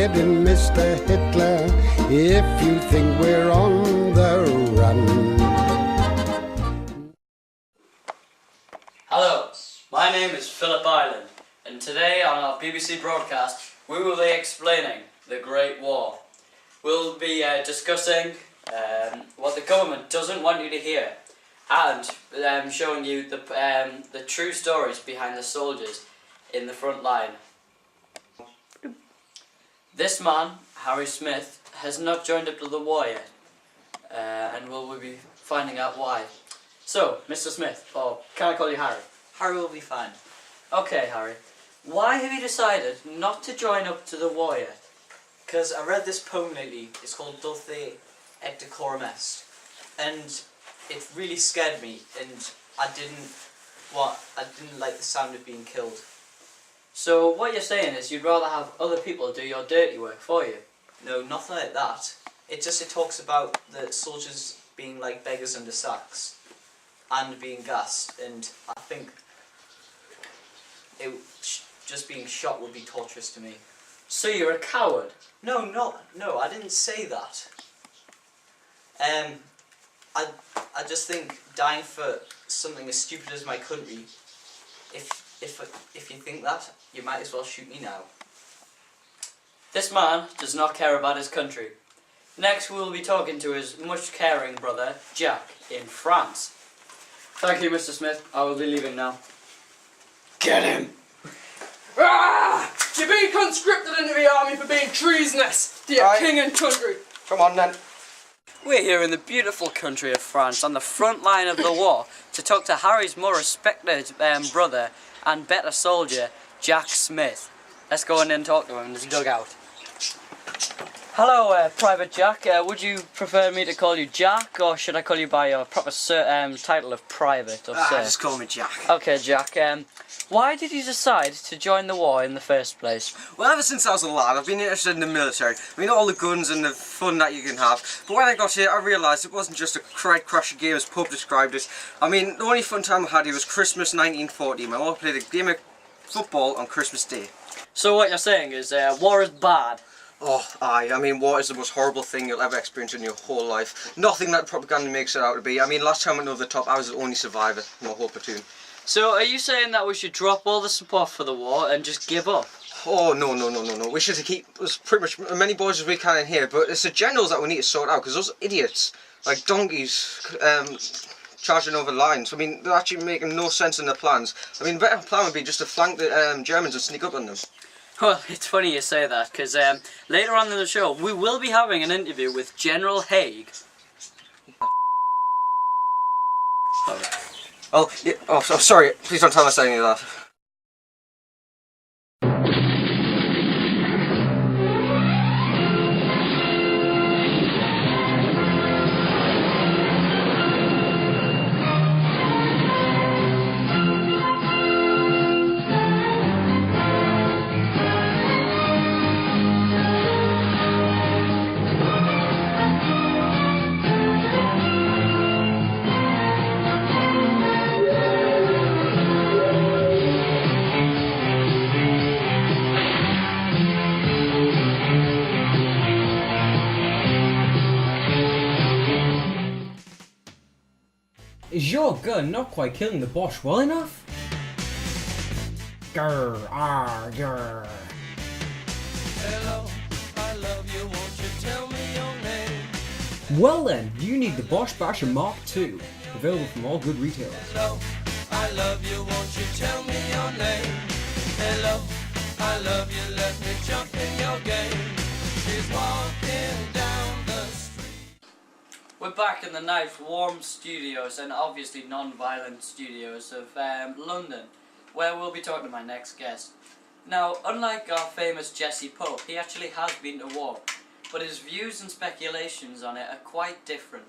heading, Mr. Hitler, if you think we're on the run. Hello, my name is Philip Island, and today on our BBC broadcast we will be explaining the Great War. We'll be discussing what the government doesn't want you to hear, and showing you the true stories behind the soldiers in the front line. This man, Harry Smith, has not joined up to the war yet, and we'll be finding out why. So, Mr. Smith, or can I call you Harry? Harry will be fine. Okay, Harry. Why have you decided not to join up to the war yet? Because I read this poem lately. It's called Dulce et Decorum Est, and it really scared me, and I didn't like the sound of being killed. So what you're saying is you'd rather have other people do your dirty work for you? No, nothing like that. It talks about the soldiers being like beggars under sacks and being gassed, and I think just being shot would be torturous to me. So you're a coward? No, I didn't say that. I just think dying for something as stupid as my country, if you think that, you might as well shoot me now. This man does not care about his country. Next we will be talking to his much caring brother, Jack, in France. Thank you, Mr. Smith. I will be leaving now. Get him! Ah! You're being conscripted into the army for being treasonous to your king and country. Come on then. We're here in the beautiful country of France on the front line of the war to talk to Harry's more respected brother and better soldier, Jack Smith. Let's go in and talk to him in his dugout. Hello, Private Jack. Would you prefer me to call you Jack, or should I call you by your proper title of Private or Sir? Just call me Jack. Okay, Jack. Why did you decide to join the war in the first place? Well, ever since I was a lad, I've been interested in the military. I mean, all the guns and the fun that you can have. But when I got here, I realised it wasn't just a crowd-crusher game as Pub described it. I mean, the only fun time I had here was Christmas 1940. My mum played a game of football on Christmas Day. So what you're saying is war is bad? Oh, aye. I mean, war is the most horrible thing you'll ever experience in your whole life. Nothing that propaganda makes it out to be. I mean, last time I went over the top, I was the only survivor in my whole platoon. So are you saying that we should drop all the support for the war and just give up? Oh, no. We should keep as pretty much as many boys as we can in here, but it's the generals that we need to sort out, because those idiots, like donkeys, charging over lines, I mean, they're actually making no sense in their plans. I mean, the better plan would be just to flank the Germans and sneak up on them. Well, it's funny you say that, because later on in the show, we will be having an interview with General Haig. Oh, yeah, oh, sorry, please don't tell us any of that. Is your gun not quite killing the Bosch well enough? Grr, grr. Hello, I love you, won't you tell me your name? Well then, you need the Bosch Basher Mark II, available from all good retailers. Hello, I love you, won't you tell me your name? Hello, I love you, let me jump in your game. She's walking down the street. We're back in the nice warm studios and obviously non-violent studios of London, where we'll be talking to my next guest. Now, unlike our famous Jesse Pope, he actually has been to war, but his views and speculations on it are quite different.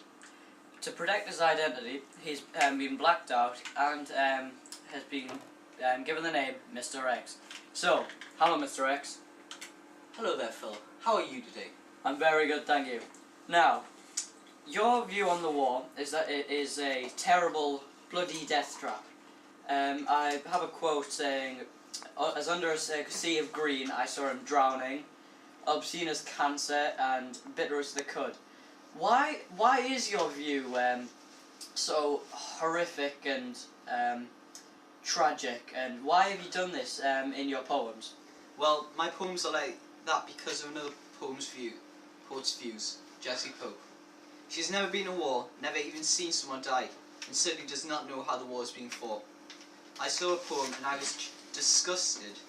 To protect his identity, he's been blacked out and has been given the name Mr. X. So, hello Mr. X. Hello there, Phil. How are you today? I'm very good, thank you. Now, your view on the war is that it is a terrible, bloody death trap. I have a quote saying, as under a sea of green I saw him drowning, obscene as cancer and bitter as the cud. Why is your view so horrific and tragic, and why have you done this in your poems? Well, my poems are like that because of another poet's views, Jessie Pope. She's never been in a war, never even seen someone die, and certainly does not know how the war is being fought. I saw a poem and I was disgusted.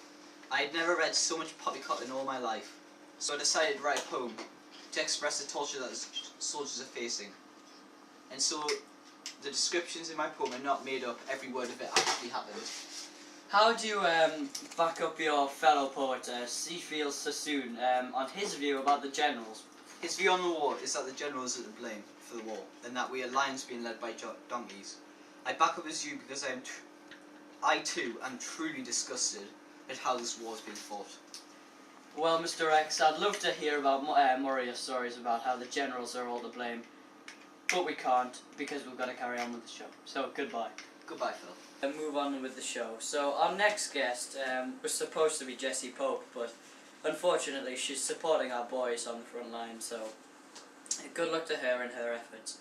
I had never read so much poppycock in all my life, so I decided to write a poem to express the torture that the soldiers are facing. And so the descriptions in my poem are not made up, every word of it actually happened. How do you back up your fellow poet, Seafield Sassoon, on his view about the generals? His view on the war is that the generals are to blame for the war, and that we are lions being led by donkeys. I back up his view because I too am truly disgusted at how this war is being fought. Well, Mr. X, I'd love to hear about more of your stories about how the generals are all to blame, but we can't because we've got to carry on with the show. So, goodbye. Goodbye, Phil. And move on with the show. So, our next guest was supposed to be Jessie Pope, but unfortunately she's supporting our boys on the front line, so good luck to her and her efforts.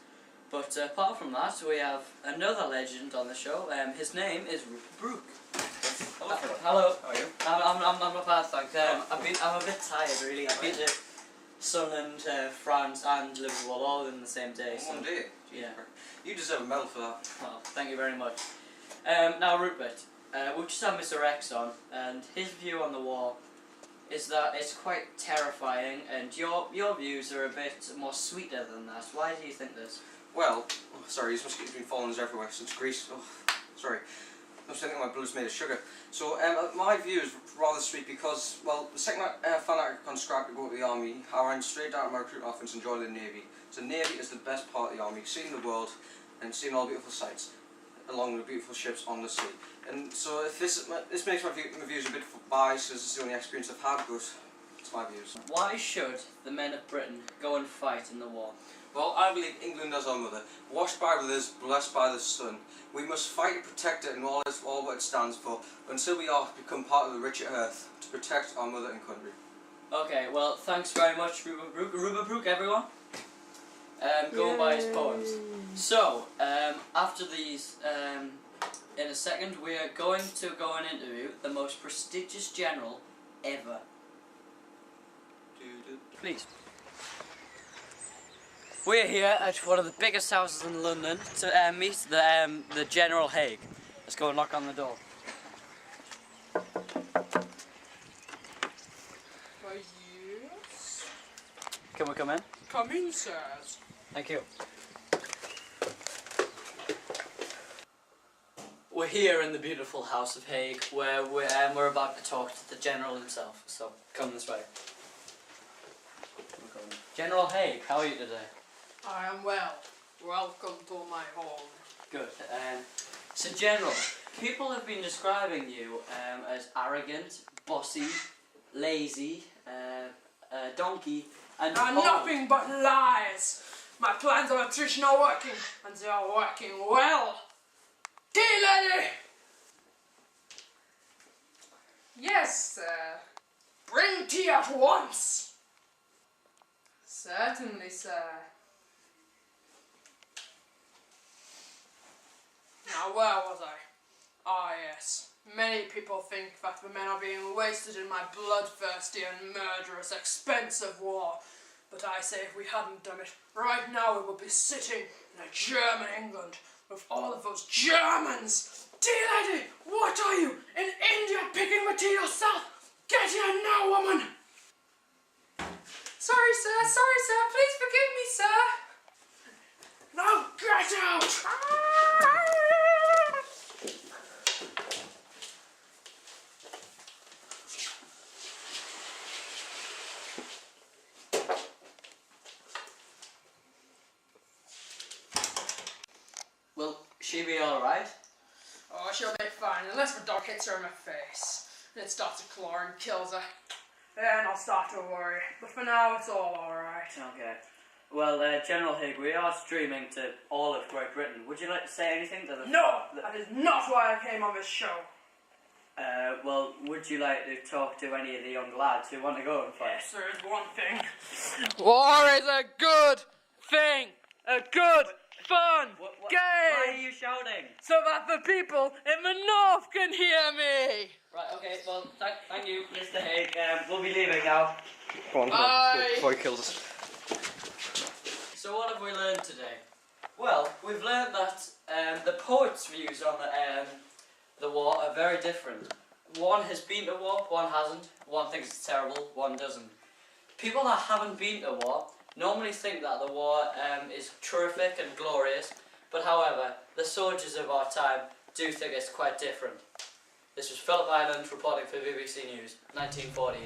But apart from that, we have another legend on the show. His name is Rupert Brooke. Hello. How are you? I'm not bad, thanks. I'm a bit tired, really. I've been to Sunderland, France, and Liverpool all in the same day. So, One day. yeah. You deserve a medal for that. Well, thank you very much. Now, Rupert, we've just had Mr. X on, and his view on the war is that it's quite terrifying, and your views are a bit more sweeter than that. Why do you think this? Well, sorry, these mosquitoes have been following us everywhere since Greece. Oh, sorry. I was thinking my blood's made of sugar. So, my view is rather sweet because, well, the second I found out I conscribed to go to the army, I ran straight down to my recruitment office and joined the Navy. So, the Navy is the best part of the army, seeing the world and seeing all the beautiful sights, along with the beautiful ships on the sea. And so, if this makes my views a bit biased, because it's the only experience I've had, but it's my views. Why should the men of Britain go and fight in the war? Well, I believe England as our mother, washed by rivers, blessed by the sun. We must fight to protect it and all what it stands for, until we all become part of the richer earth, to protect our mother and country. Okay, well, thanks very much, Rupert Brooke, everyone. Going by his poems. So, after these, in a second, we are going to go and interview the most prestigious general ever. Please. We're here at one of the biggest houses in London to meet the General Haig. Let's go and knock on the door. Yes. Can we come in? Come in, sirs. Thank you. We're here in the beautiful House of Haig, where we're about to talk to the General himself. So come this way. General Haig, how are you today? I am well. Welcome to my home. Good. So, General, people have been describing you as arrogant, bossy, lazy, donkey, and Nothing but lies. My plans of attrition are working, and they are working well. Tea lady! Yes, sir. Bring tea at once. Certainly, sir. Now, where was I? Ah, yes. Many people think that the men are being wasted in my bloodthirsty and murderous, expensive war. But I say if we hadn't done it, right now we would be sitting in a German England with all of those Germans. Tea lady, what are you? In India picking the tea yourself? Get here now, woman! Sorry, sir, please forgive me, sir. Now get out! Will she be alright? Oh, she'll be fine, unless the dog hits her in the face. And it starts to claw and kills her. Then I'll start to worry. But for now, it's all alright. Okay. Well, General Haig, we are streaming to all of Great Britain. Would you like to say anything to the... No! That is not why I came on this show. Well, would you like to talk to any of the young lads who want to go and fight? Yes, there is one thing. War is a good thing. A good, fun Why game. are you shouting? So that the people in the north can hear me. Right, okay, well, thank you, Mr. Haig. We'll be leaving now. Go on, Bye. before he kills us. So what have we learned today? Well, we've learned that the poets' views on the war are very different. One has been to war, one hasn't. One thinks it's terrible, one doesn't. People that haven't been to war normally think that the war is terrific and glorious, but however, the soldiers of our time do think it's quite different. This was Philip Island reporting for BBC News, 1914.